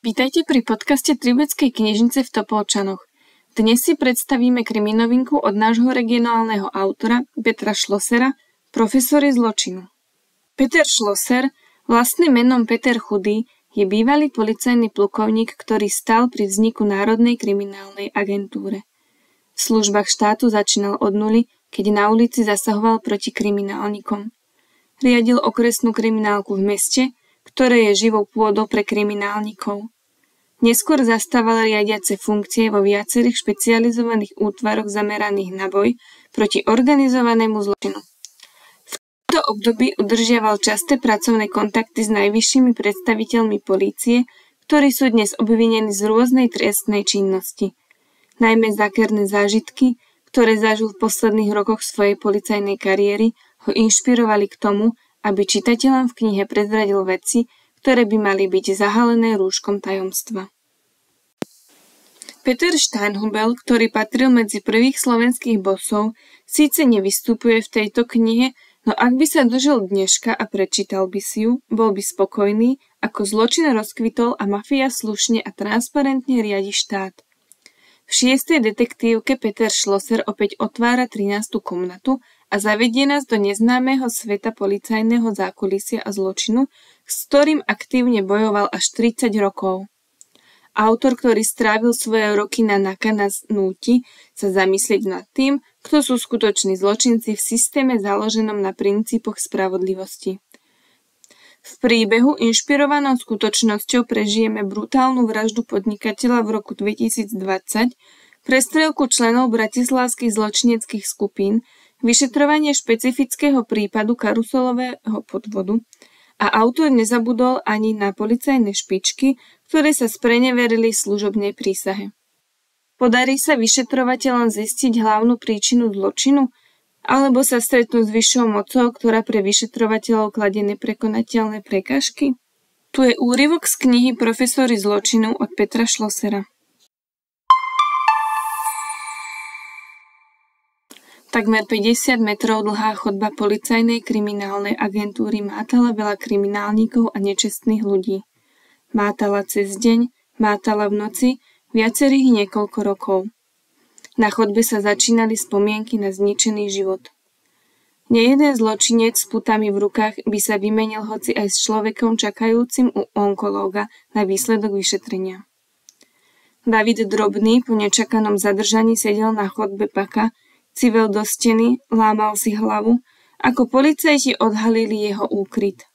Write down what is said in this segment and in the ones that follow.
Vítajte pri podcaste Tribeckej knižnice v Topolčanoch. Dnes si predstavíme kriminovinku od nášho regionálneho autora Petra Šlosera, Profesory zločinu. Peter Šloser, vlastným menom Peter Chudý, je bývalý policajný plukovník, ktorý stál pri vzniku Národnej kriminálnej agentúre. V službách štátu začínal od nuly, keď na ulici zasahoval proti kriminálnikom. Riadil okresnú kriminálku v meste, ktoré je živou pôdou pre kriminálnikov. Neskôr zastával riadiace funkcie vo viacerých špecializovaných útvaroch zameraných na boj proti organizovanému zločinu. V tomto období udržiaval časté pracovné kontakty s najvyššími predstaviteľmi polície, ktorí sú dnes obvinení z rôznej trestnej činnosti. Najmä zákerné zážitky, ktoré zažil v posledných rokoch svojej policajnej kariéry, ho inšpirovali k tomu, aby čitateľom v knihe prezradil veci, ktoré by mali byť zahalené rúškom tajomstva. Peter Steinhubel, ktorý patril medzi prvých slovenských bosov, síce nevystupuje v tejto knihe, no ak by sa dožil dneška a prečítal by si ju, bol by spokojný, ako zločin rozkvitol a mafia slušne a transparentne riadi štát. V 6. detektívke Peter Šloser opäť otvára 13. komnatu a zavedie nás do neznámeho sveta policajného zákulisia a zločinu, s ktorým aktívne bojoval až 30 rokov. Autor, ktorý strávil svoje roky na NAKA, nás núti sa zamyslieť nad tým, kto sú skutoční zločinci v systéme založenom na princípoch spravodlivosti. V príbehu inšpirovanom skutočnosťou prežijeme brutálnu vraždu podnikateľa v roku 2020, prestrelku členov bratislavských zločineckých skupín, vyšetrovanie špecifického prípadu karuselového podvodu a autor nezabudol ani na policajné špičky, ktoré sa spreneverili služobnej prísahe. Podarí sa vyšetrovateľom zistiť hlavnú príčinu zločinu, alebo sa stretnú s vyššou mocou, ktorá pre vyšetrovateľov kladie neprekonateľné prekážky? Tu je úryvok z knihy Profesory zločinu od Petra Šlosera. Takmer 50 metrov dlhá chodba policajnej kriminálnej agentúry mátala veľa kriminálnikov a nečestných ľudí. Mátala cez deň, mátala v noci, viacerých niekoľko rokov. Na chodbe sa začínali spomienky na zničený život. Nejeden zločinec s putami v rukách by sa vymenil hoci aj s človekom čakajúcim u onkológa na výsledok vyšetrenia. David Drobný po nečakanom zadržaní sedel na chodbe paka, civel do steny, lámal si hlavu, ako policajti odhalili jeho úkryt.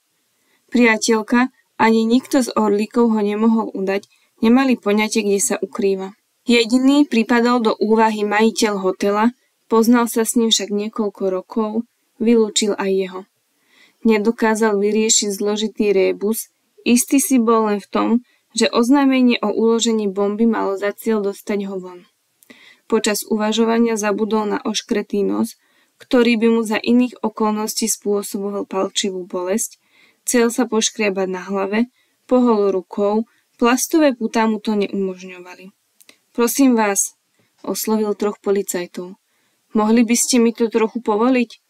Priateľka, ani nikto z orlíkov ho nemohol udať, nemali poňatie, kde sa ukrýva. Jediný pripadol do úvahy majiteľ hotela, poznal sa s ním však niekoľko rokov, vylúčil aj jeho. Nedokázal vyriešiť zložitý rébus, istý si bol len v tom, že oznámenie o uložení bomby malo za cieľ dostať ho von. Počas uvažovania zabudol na oškretý nos, ktorý by mu za iných okolností spôsoboval palčivú bolesť, chcel sa poškriabať na hlave, pohol rukou, plastové putá mu to neumožňovali. Prosím vás, oslovil troch policajtov. Mohli by ste mi to trochu povoliť?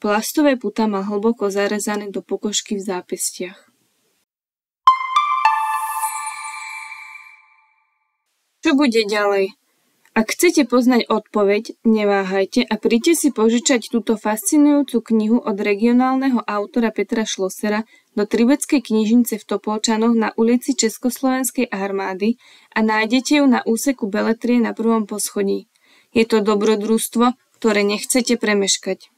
Plastové putá mal hlboko zarezané do pokožky v zápestiach. Čo bude ďalej? Ak chcete poznať odpoveď, neváhajte a príďte si požičať túto fascinujúcu knihu od regionálneho autora Petra Šlosera do Tribeckej knižnice v Topolčanoch na ulici Československej armády a nájdete ju na úseku Beletrie na 1. poschodí. Je to dobrodružstvo, ktoré nechcete premeškať.